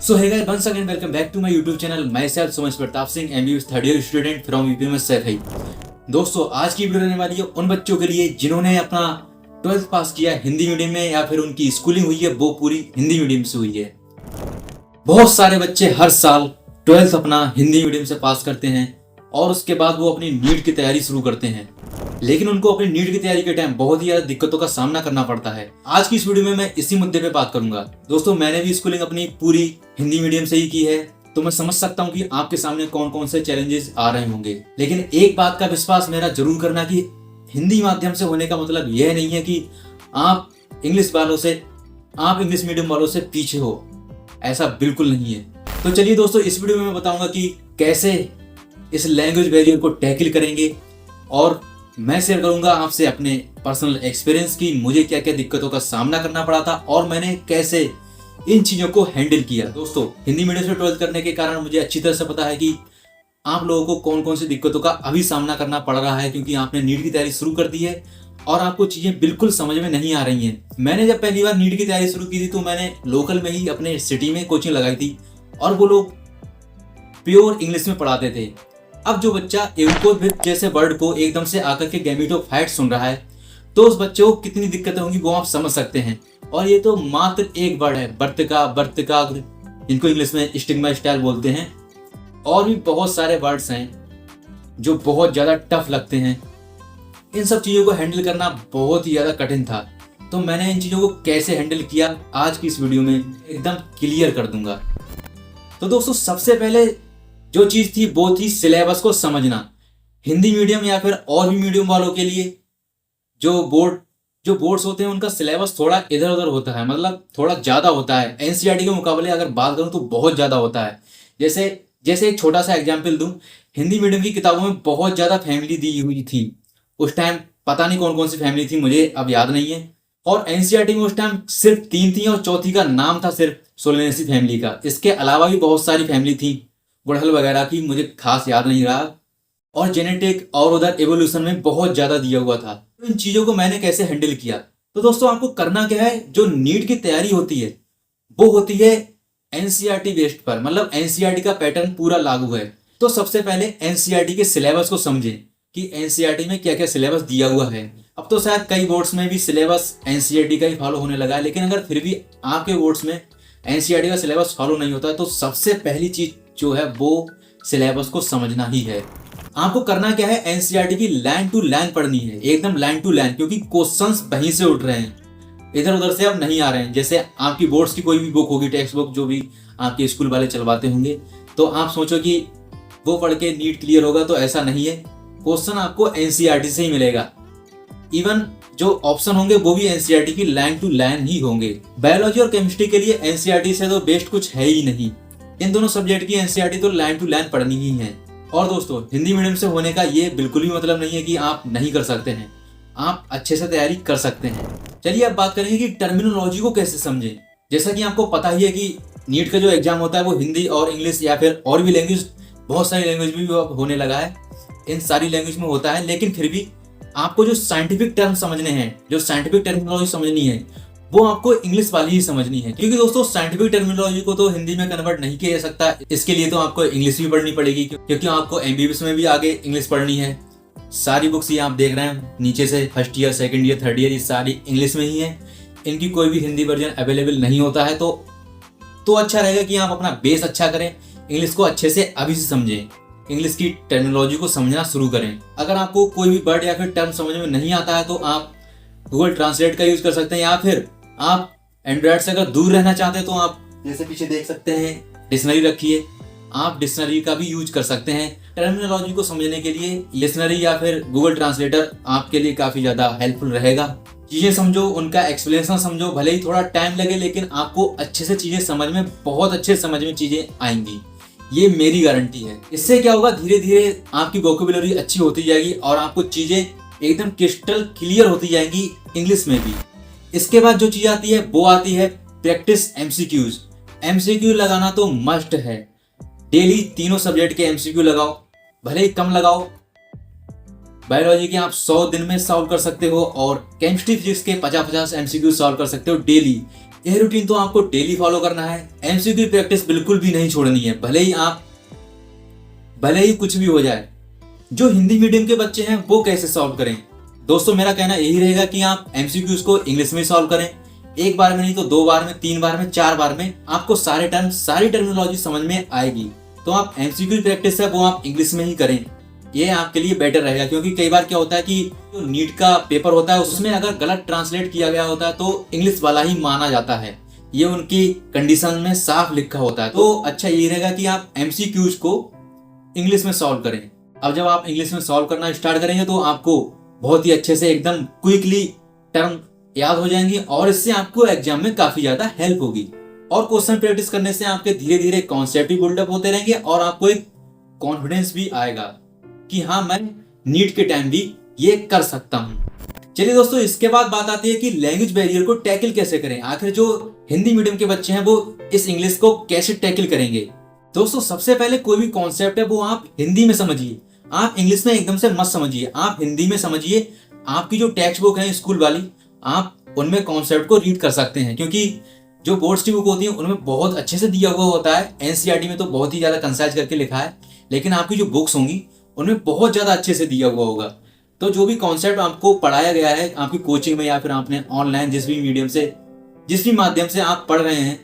So hey guys, once again welcome back to my YouTube channel. Myself Sumesh Pratap Singh, MBA third year student from UP Saifai. दोस्तों आज की video रहने वाली है उन बच्चों के लिए जिन्होंने अपना 12th पास किया हिंदी मीडियम में या फिर उनकी स्कूलिंग हुई है वो पूरी हिंदी मीडियम से हुई है। बहुत सारे बच्चे हर साल 12th अपना हिंदी मीडियम से पास करते हैं और उसके बाद वो अपनी नीट की तैयारी शुरू करते हैं, लेकिन उनको अपनी नीट की तैयारी के टाइम बहुत ही ज्यादा दिक्कतों का सामना करना पड़ता है। आज की इस वीडियो में मैं इसी मुद्दे पे बात करूंगा। दोस्तों मैंने भी स्कूलिंग अपनी पूरी हिंदी मीडियम से ही की है, तो मैं समझ सकता हूँ कि आपके सामने कौन कौन से चैलेंजेस आ रहे होंगे। लेकिन एक बात का विश्वास मेरा जरूर करना कि हिंदी माध्यम से होने का मतलब यह नहीं है कि आप इंग्लिश मीडियम वालों से पीछे हो, ऐसा बिल्कुल नहीं है। तो चलिए दोस्तों, इस वीडियो में मैं बताऊंगा कि कैसे इस लैंग्वेज बैरियर को टैकल करेंगे और मैं शेयर करूंगा आपसे अपने पर्सनल एक्सपीरियंस की मुझे क्या क्या दिक्कतों का सामना करना पड़ा था और मैंने कैसे इन चीजों को हैंडल किया। दोस्तों हिंदी मीडियम से 12th करने के कारण मुझे अच्छी तरह से पता है कि आप लोगों को कौन कौन सी दिक्कतों का अभी सामना करना पड़ रहा है, क्योंकि आपने नीट की तैयारी शुरू कर दी है और आपको चीजें बिल्कुल समझ में नहीं आ रही हैं। मैंने जब पहली बार नीट की तैयारी शुरू की थी तो मैंने लोकल में ही अपने सिटी में कोचिंग लगाई थी और वो लोग प्योर इंग्लिश में पढ़ाते थे। अब जो बच्चा एवकोविप जैसे वर्ड को एकदम से आकर के गैमेटोफाइट सुन रहा है तो उस बच्चे को कितनी दिक्कतें होंगी वो आप समझ सकते हैं। और ये तो मात्र एक वर्ड है, वर्तिका, जिनको इंग्लिश में स्टिग्मा स्टाइल बोलते हैं, और भी बहुत सारे वर्ड्स हैं जो बहुत ज्यादा टफ लगते हैं। इन सब चीजों को हैंडल करना बहुत ही ज्यादा कठिन था, तो मैंने इन चीजों को कैसे हैंडल किया आज की इस वीडियो में एकदम क्लियर कर दूंगा। तो दोस्तों सबसे पहले जो चीज थी वो थी सिलेबस को समझना। हिंदी मीडियम या फिर और भी मीडियम वालों के लिए जो बोर्ड्स होते हैं उनका सिलेबस थोड़ा इधर उधर होता है, मतलब थोड़ा ज्यादा होता है। एनसीईआरटी के मुकाबले अगर बात करूं तो बहुत ज्यादा होता है। जैसे एक छोटा सा एग्जाम्पल दूं, हिंदी मीडियम की किताबों में बहुत ज्यादा फैमिली दी हुई थी। उस टाइम पता नहीं कौन कौन सी फैमिली थी, मुझे अब याद नहीं है। और एनसीईआरटी में उस टाइम सिर्फ 3 थी और चौथी का नाम था सिर्फ सोलेनेसी फैमिली का। इसके अलावा भी बहुत सारी फैमिली थी, गुड़हल वगैरह की, मुझे खास याद नहीं रहा। और जेनेटिक और उधर एवोल्यूशन में बहुत ज्यादा दिया हुआ था। तो इन चीजों को मैंने कैसे हैंडल किया, तो दोस्तों आपको करना क्या है, जो नीट की तैयारी होती है वो होती है एनसीईआरटी बेस्ड पर, मतलब एनसीईआरटी का पैटर्न पूरा लागू है। तो सबसे पहले एनसीईआरटी के सिलेबस को समझें कि एनसीईआरटी में क्या क्या सिलेबस दिया हुआ है। अब तो शायद कई बोर्ड्स में भी सिलेबस एनसीईआरटी का ही फॉलो होने लगा है, लेकिन अगर फिर भी आपके बोर्ड्स में एनसीईआरटी का सिलेबस फॉलो नहीं होता है तो सबसे पहली चीज जो है वो सिलेबस को समझना ही है। आपको करना क्या है, एनसीईआरटी की लाइन टू लाइन पढ़नी है, एकदम लाइन टू लाइन, क्योंकि क्वेश्चंस वहीं से उठ रहे हैं, इधर उधर से अब नहीं आ रहे हैं। जैसे आपकी बोर्ड्स की कोई भी बुक होगी, टेक्स्ट बुक जो भी आपके स्कूल वाले चलवाते होंगे, तो आप सोचो कि वो पढ़ के नीट क्लियर होगा, तो ऐसा नहीं है। क्वेश्चन आपको एनसीईआरटी से ही मिलेगा। इवन जो ऑप्शन होंगे वो भी एनसीईआरटी की लाइन टू लाइन ही होंगे। बायोलॉजी और केमिस्ट्री के लिए एनसीईआरटी से तो बेस्ट कुछ है ही नहीं। इन दोनों सब्जेक्ट की एनसीईआरटी तो लाइन टू लाइन पढ़नी ही है। और दोस्तों हिंदी मीडियम से होने का ये बिल्कुल भी मतलब नहीं है कि आप नहीं कर सकते हैं, आप अच्छे से तैयारी कर सकते हैं। चलिए अब बात करेंगे कि टर्मिनोलॉजी को कैसे समझें। जैसा कि आपको पता ही है कि नीट का जो एग्जाम होता है वो हिंदी और इंग्लिश या फिर और भी लैंग्वेज, बहुत सारी लैंग्वेज में भी होने लगा है, इन सारी लैंग्वेज में होता है। लेकिन फिर भी आपको जो साइंटिफिक टर्म समझने हैं, जो साइंटिफिक टर्मिनोलॉजी समझनी है, वो आपको इंग्लिश वाली ही समझनी है। क्योंकि दोस्तों साइंटिफिक टर्मिनोलॉजी को तो हिंदी में कन्वर्ट नहीं किया जा सकता, इसके लिए तो आपको इंग्लिश भी पढ़नी पड़ेगी, क्योंकि आपको एमबीबीएस में भी आगे इंग्लिश पढ़नी है। सारी बुक्स ये आप देख रहे हैं नीचे से, first year, second year, third year, ये सारी इंग्लिश में ही है। इनकी कोई भी हिंदी वर्जन अवेलेबल नहीं होता है। तो अच्छा रहेगा कि आप अपना बेस अच्छा करें, इंग्लिश को अच्छे से अभी से समझें, इंग्लिश की टर्मिनोलॉजी को समझना शुरू करें। अगर आपको कोई भी वर्ड या फिर टर्म समझ में नहीं आता है तो आप गूगल ट्रांसलेट का यूज कर सकते हैं, या फिर आप एंड्रॉइड से अगर दूर रहना चाहते हैं तो आप जैसे पीछे देख सकते हैं डिक्शनरी रखी है, आप डिक्शनरी का भी यूज कर सकते हैं। टर्मिनोलॉजी को समझने के लिए डिक्शनरी या फिर गूगल ट्रांसलेटर आपके लिए काफी ज्यादा हेल्पफुल रहेगा। चीजें समझो, उनका एक्सप्लेनेशन समझो, भले ही थोड़ा टाइम लगे लेकिन आपको अच्छे से चीजें समझ में, बहुत अच्छे समझ में चीजें आएंगी, ये मेरी गारंटी है। इससे क्या होगा, धीरे धीरे आपकी वोकैबुलरी अच्छी होती जाएगी और आपको चीजें एकदम क्रिस्टल क्लियर होती जाएंगी इंग्लिश में भी। इसके बाद जो चीज आती है वो आती है प्रैक्टिस एमसीक्यूज। एमसीक्यू लगाना तो मस्ट है, डेली तीनों सब्जेक्ट के एमसीक्यू लगाओ, भले ही कम लगाओ। बायोलॉजी के आप 100 दिन में सॉल्व कर सकते हो और केमिस्ट्री फिजिक्स के 50-50 एमसीक्यू सॉल्व कर सकते हो डेली। यह रूटीन तो आपको डेली फॉलो करना है। एमसीक्यू की प्रैक्टिस बिल्कुल भी नहीं छोड़नी है, भले ही कुछ भी हो जाए। जो हिंदी मीडियम के बच्चे हैं वो कैसे सॉल्व करें? दोस्तों मेरा कहना यही रहेगा कि आप एमसीक्यूज को इंग्लिश में सॉल्व करें। एक बार में नहीं तो 2 बार में, 3 बार में, 4 बार में आपको सारे टर्म, सारी टर्मिनोलॉजी समझ में आएगी। तो आप एमसीक्यू की प्रैक्टिस है वो आप इंग्लिश में ही करें, ये आपके लिए बेटर रहेगा। क्योंकि कई बार क्या होता है कि जो नीट का पेपर होता है उसमें अगर गलत ट्रांसलेट किया गया होता है तो इंग्लिश वाला ही माना जाता है, ये उनकी कंडीशन में साफ लिखा होता है। तो अच्छा ये रहेगा कि आप एमसीक्यूज को इंग्लिश में सॉल्व करें। अब जब आप इंग्लिश में सॉल्व करना स्टार्ट करेंगे तो आपको बहुत ही अच्छे से एकदम क्विकली टर्म याद हो जाएंगी और इससे आपको एग्जाम में काफी ज्यादा हेल्प होगी। और क्वेश्चन प्रैक्टिस करने से आपके धीरे धीरे कॉन्सेप्ट भी बिल्डअप होते रहेंगे और आपको एक कॉन्फिडेंस भी आएगा कि हाँ मैं नीट के टाइम भी ये कर सकता हूँ। चलिए दोस्तों, इसके बाद बात आती है कि लैंग्वेज बैरियर को टैकल कैसे करें। आखिर जो हिंदी मीडियम के बच्चे हैं वो इस इंग्लिश को कैसे टैकल करेंगे? दोस्तों सबसे पहले कोई भी कॉन्सेप्ट है वो आप हिंदी में समझिए, आप इंग्लिश में एकदम से मत समझिए, आप हिंदी में समझिए। आपकी जो टेक्स्ट बुक है स्कूल वाली, आप उनमें कॉन्सेप्ट को रीड कर सकते हैं, क्योंकि जो बोर्ड्स की बुक होती है उनमें बहुत अच्छे से दिया हुआ होता है। एनसीईआरटी में तो बहुत ही ज्यादा कंसाइज करके लिखा है, लेकिन आपकी जो बुक्स होंगी उनमें बहुत ज्यादा अच्छे से दिया हुआ होगा। तो जो भी कॉन्सेप्ट आपको पढ़ाया गया है आपकी कोचिंग में या फिर आपने ऑनलाइन जिस भी माध्यम से आप पढ़ रहे हैं,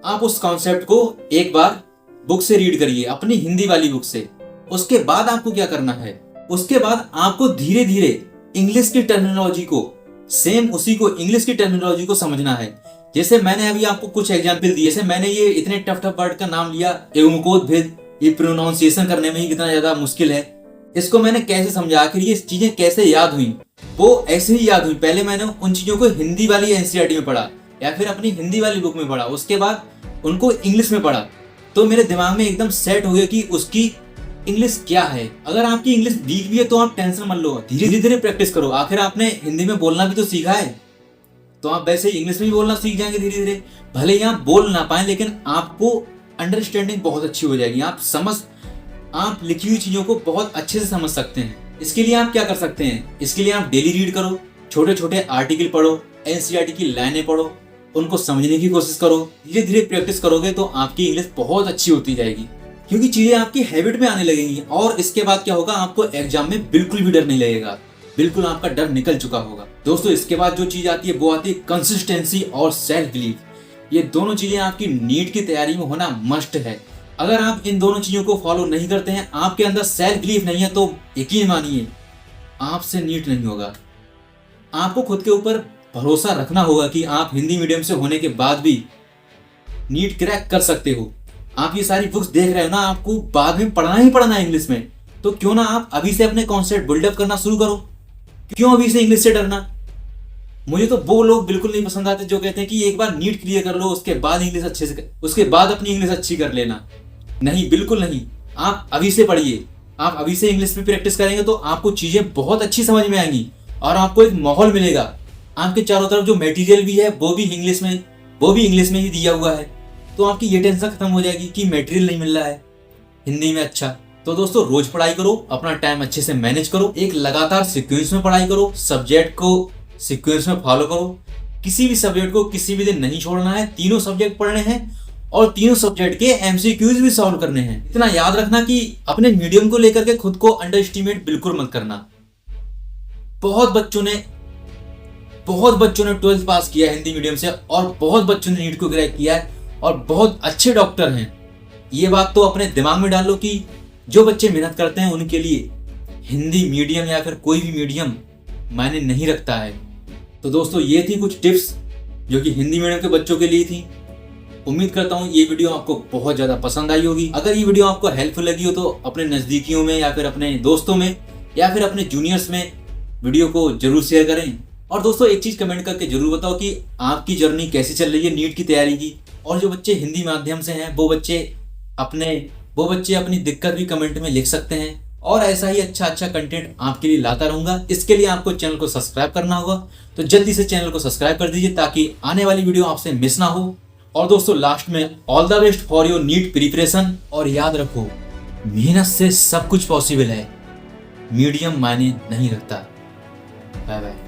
आप उस कॉन्सेप्ट को एक बार बुक से रीड करिए, अपनी हिंदी वाली बुक से। उसके बाद आपको क्या करना है, उसके बाद आपको धीरे धीरे इंग्लिश की टर्मिनोलॉजी को, सेम उसी को इंग्लिश की टर्मिनोलॉजी को समझना है। जैसे मैंने अभी आपको कुछ एग्जांपल दिए, जैसे मैंने ये इतने टफ वर्ड का नाम लिया, एवमुकोद्भिद, ये प्रोनाउंसिएशन करने में ही कितना ज्यादा मुश्किल है, इसको मैंने कैसे समझा, आखिर ये चीजें कैसे याद हुई? वो ऐसे ही याद हुई, पहले मैंने उन चीजों को हिंदी वाली एनसीईआरटी में पढ़ा या फिर अपनी हिंदी वाली बुक में पढ़ा, उसके बाद उनको इंग्लिश में पढ़ा, तो मेरे दिमाग में एकदम सेट हो गया कि उसकी इंग्लिश क्या है। अगर आपकी इंग्लिश वीक भी है तो आप टेंशन मत लो, धीरे धीरे प्रैक्टिस करो। आखिर आपने हिंदी में बोलना भी तो सीखा है, तो आप वैसे ही इंग्लिश में भी बोलना सीख जाएंगे धीरे धीरे। भले ही आप बोल ना पाए, लेकिन आपको अंडरस्टैंडिंग बहुत अच्छी हो जाएगी। आप लिखी हुई चीजों को बहुत अच्छे से समझ सकते हैं। इसके लिए आप क्या कर सकते हैं, इसके लिए आप डेली रीड करो, छोटे छोटे आर्टिकल पढ़ो, एनसीईआरटी की लाइनें पढ़ो, उनको समझने की कोशिश करो। धीरे धीरे प्रैक्टिस करोगे तो आपकी इंग्लिश बहुत अच्छी होती जाएगी, क्योंकि चीजें आपकी हैबिट में आने लगेंगी। और इसके बाद क्या होगा, आपको एग्जाम में बिल्कुल भी डर नहीं लगेगा, बिल्कुल आपका डर निकल चुका होगा। दोस्तों इसके बाद जो चीज आती है वो आती है कंसिस्टेंसी और सेल्फ बिलीफ। ये दोनों चीजें आपकी नीट की तैयारी में होना मस्ट है। अगर आप इन दोनों चीजों को फॉलो नहीं करते हैं, आपके अंदर सेल्फ बिलीफ नहीं है, तो यकीन मानिए आपसे नीट नहीं होगा। आपको खुद के ऊपर भरोसा रखना होगा कि आप हिंदी मीडियम से होने के बाद भी नीट क्रैक कर सकते हो। आप ये सारी बुक्स देख रहे हो ना, आपको बाद में पढ़ना ही पढ़ना है इंग्लिश में, तो क्यों ना आप अभी से अपने कॉन्सेप्ट बिल्डअप करना शुरू करो। क्यों अभी से इंग्लिश से डरना? मुझे तो वो लोग बिल्कुल नहीं पसंद आते जो कहते हैं कि एक बार नीट क्लियर कर लो, उसके बाद इंग्लिश अच्छे से, उसके बाद अपनी इंग्लिश अच्छी कर लेना। नहीं, बिल्कुल नहीं। आप अभी से पढ़िए, आप अभी से इंग्लिश में प्रैक्टिस करेंगे तो आपको चीजें बहुत अच्छी समझ में आएंगी और आपको एक माहौल मिलेगा। आपके चारों तरफ जो मटेरियल भी है वो भी इंग्लिश में ही दिया हुआ है, तो आपकी ये टेंशन खत्म हो जाएगी कि मटेरियल नहीं मिल रहा है हिंदी में। अच्छा, तो दोस्तों रोज पढ़ाई करो, अपना टाइम अच्छे से मैनेज करो, एक लगातार सीक्वेंस में पढ़ाई करो, सब्जेक्ट को सीक्वेंस में फॉलो करो। किसी भी सब्जेक्ट को किसी भी दिन नहीं छोड़ना है, तीनों सब्जेक्ट पढ़ने हैं और तीनों सब्जेक्ट के एमसीक्यूज भी सॉल्व करने हैं। इतना याद रखना कि अपने मीडियम को लेकर के खुद को अंडर एस्टिमेट बिल्कुल मत करना। बहुत बच्चों ने 12th पास किया है हिंदी मीडियम से और बहुत बच्चों ने नीट को क्रैक किया है और बहुत अच्छे डॉक्टर हैं। ये बात तो अपने दिमाग में डाल लो कि जो बच्चे मेहनत करते हैं उनके लिए हिंदी मीडियम या फिर कोई भी मीडियम मायने नहीं रखता है। तो दोस्तों ये थी कुछ टिप्स जो कि हिंदी मीडियम के बच्चों के लिए थी। उम्मीद करता हूँ ये वीडियो आपको बहुत ज़्यादा पसंद आई होगी। अगर ये वीडियो आपको हेल्पफुल लगी हो तो अपने नज़दीकियों में या फिर अपने दोस्तों में या फिर अपने जूनियर्स में वीडियो को जरूर शेयर करें। और दोस्तों एक चीज़ कमेंट करके जरूर बताओ कि आपकी जर्नी कैसी चल रही है नीट की तैयारी की। और जो बच्चे हिंदी माध्यम से हैं वो बच्चे अपनी दिक्कत भी कमेंट में लिख सकते हैं और ऐसा ही अच्छा कंटेंट आपके लिए लाता रहूंगा। इसके लिए आपको चैनल को सब्सक्राइब करना होगा, तो जल्दी से चैनल को सब्सक्राइब कर दीजिए ताकि आने वाली वीडियो आपसे मिस ना हो। और दोस्तों लास्ट में all the best for your NEET preparation. और याद रखो, मेहनत से सब कुछ पॉसिबल है, मीडियम मायने नहीं रखता। Bye bye.